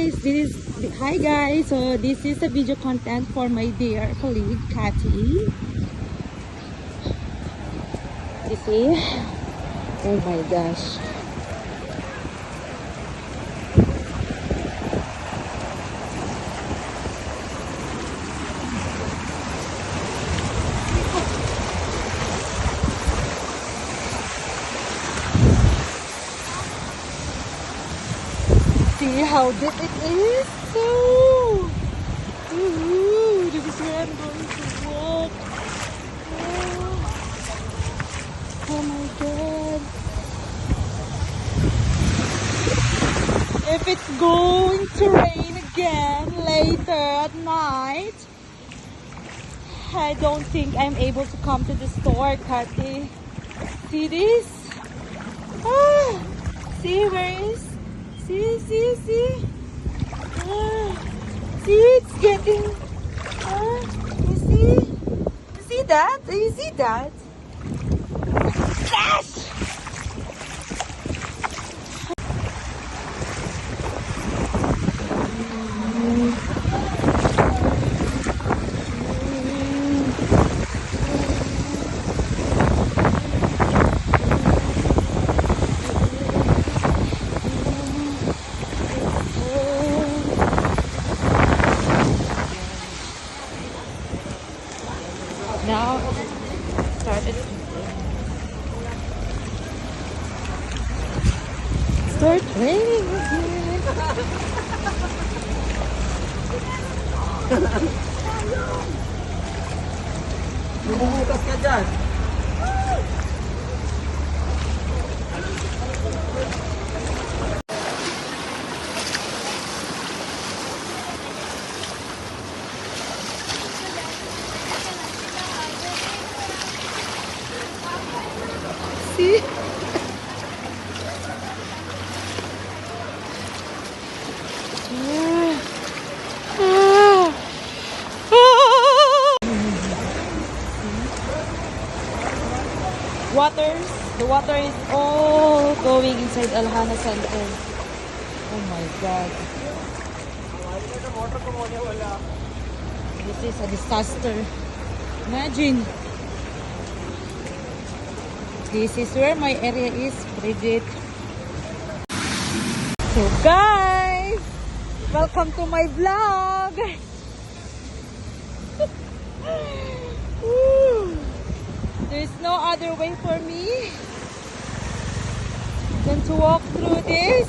Hi guys. So this is a video content for my dear colleague Cathy. You see? Oh my gosh. See how deep it is? So, this is where I'm going to walk. Oh my god. If it's going to rain again later at night, I don't think I'm able to come to the store, Cathy. See this? Ah, see where is? See. Ah, see, it's getting. You see? You see that? Do you see that? Yes! Now started. Start raining again. Bumubukas ka dyan. See? The water is all going inside Alhana Center. Oh my god. This is a disaster. Imagine. This is where my area is, Bridget. So guys, welcome to my vlog. Woo. There's no other way for me than to walk through this.